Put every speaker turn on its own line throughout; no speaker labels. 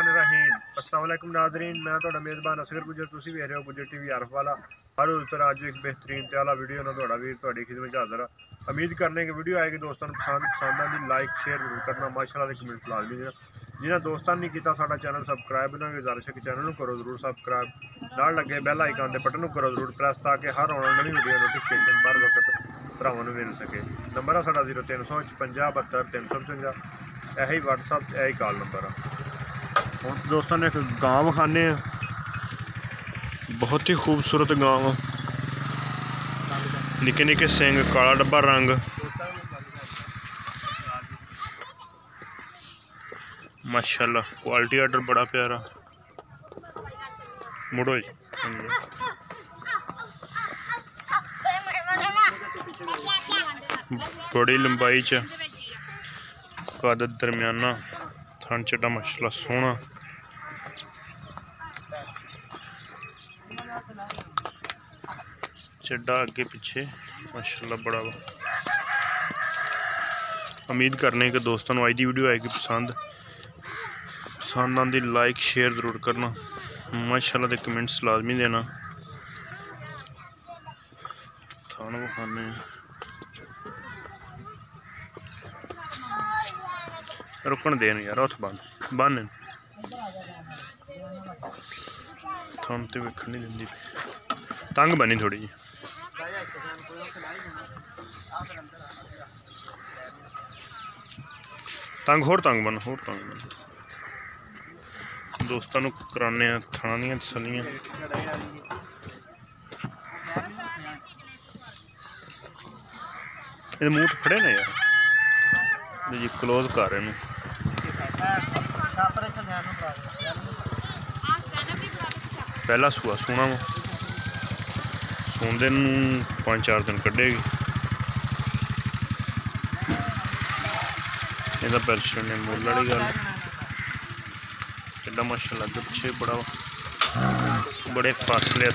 बिस्मिल्लाहिर्रहमानिर्रहीम। अस्सलाम वालेकुम नाज़रीन, मैं ਤੁਹਾਡਾ मेज़बान असगर गुजर, ਤੁਸੀਂ ਵੇਖ ਰਹੇ ਹੋ गुजर टीवी आरफ वाला। हर उस तरह अज एक बेहतरीन ते आला वीडियो ना ਤੁਹਾਡਾ ਵੀਰ ਤੁਹਾਡੀ खिदमत हाज़िर है। उम्मीद करने की वीडियो आएगी दोस्तों पसंद आती लाइक शेयर जरूर करना, माशाअल्लाह के कमेंट लाजमी देना। जिन्हें दोस्तों ने किया साडा चैनल सबसक्राइब ना गुजारिश है कि चैनल को करो जरूर सबसक्राइब, नाल लगे बैल आइकन के बटन को करो जरूर प्रेस ताकि हर आने वाली वीडियो नोटिफिकेशन बर वक्त भरावां नूं मिल सके। नंबर है साडा 0355 72 355, यही व्हाट्सअप यही कॉल नंबर है। और दोस्तों ने एक गांव खाने बहुत ही खूबसूरत गांव, निके निके सिंग, काला डब्बा रंग, माशाल्लाह क्वालिटी आर्डर बड़ा प्यारा। मुड़ो जी बड़ी लंबाई च, कद दरमियाना, थन चड्डा माशाल्लाह सोहना। चड्डा अगे पिछे माशाल्लाह बड़ा वा। उम्मीद करने के दोस्तों अज की वीडियो आएगी पसंद आती लाइक शेयर जरूर करना, माशाल्लाह दे कमेंट्स लाजमी देना। थान विखाने रुकन देन यार, हथ बन थान तो वेखन नहीं देंदी, तंग बनी थोड़ी जी। तंग होर तंग बन दोस्तों को कराने थाना दियां तसल्लियां। ये मूँह तो फड़े ना यार जी, क्लोज कर रहे पहला सूआ सूना वा, सूंदे 5-4 दिन कढ़ेगी। ਇਹਦਾ ਪੈਰਸ਼ਨ ने मुल वाली गल एडा माशाल्लाह अगे पिछे बड़ा बड़े फासले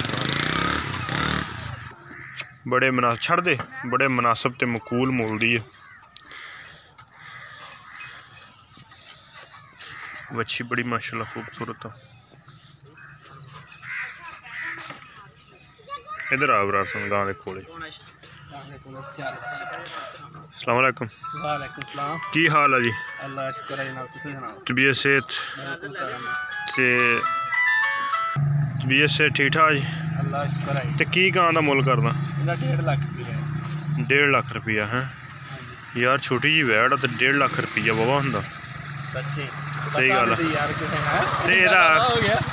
बड़े छड़ दे बड़े मुनासिब ते मकूल मुल दी है। वच्छी बड़ी माशाल्लाह खूबसूरत है। इधर आ बरार सन गांव के कोले। अस्सलाम वालेकुम।
वालेकुम सलाम।
की हाल है जी?
अल्लाह शुक्र है जनाब, तुसीं सुनाओ?
तबीयत सेहत ठीक ठाक जी?
अल्लाह शुक्र है।
ते की गां दा मुल करना?
1.5 लाख रुपया।
1.5 लाख रुपया है यार, छोटी जी वैड़ ते 1.5 लाख रुपया बाबा हुंदा।
सच्ची
सही गल है
यार, किथे है
ते एदा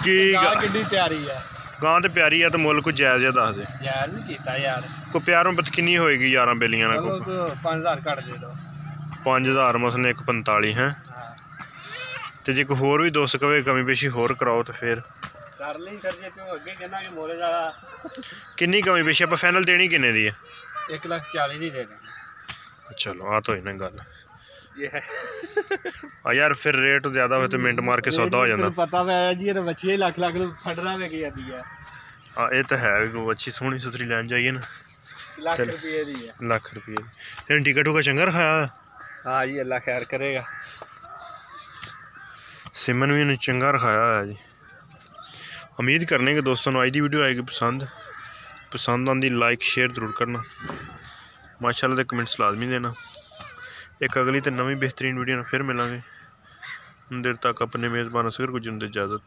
की
कितनी प्यारी है
गां ते प्यारी है, तो मुल को जायज़ दस दे
यार। नहीं कीता यार,
को प्यारों बच किन्नी होएगी 11 बेलियां ना? को
5000 कट दे दो।
5000 मसलन 145 है।
हां
ते जे कोई होर भी दोस्त कवे कमी पेशी होर कराओ तो फिर
कर ली सर जी। तू अगे कहना कि मोले दा
किन्नी कमी पेशी आप फाइनल देनी किन्ने दी है?
1,40,000 दी दे देना।
चलो आ तो ही ना गल
ये है
यार, फिर रेट ज्यादा हो तो मिनट मार के सौदा हो जाता।
पता है जी, ये बच्चे लाख लाख फड़ना वे की आती है।
हाँ ये तो है, अच्छी सोहनी सुथरी लैन जाइए ना,
लाख रुपये दी है।
लाख रुपये टिकट होगा चंगा रखाया?
हाँ जी, अल्लाह खैर करेगा।
सिमन भी इन्हें चंगा रखाया है जी। उम्मीद करने के दोस्तों आज की वीडियो आएगी पसंद आती लाइक शेयर जरूर करना, माशाल्लाह दे कमेंट्स लाजमी देना। एक अगली तो नवी बेहतरीन वीडियो फिर मिलेंगे। देर तक अपने मेज़बान असगर गुजर दी इजाज़त।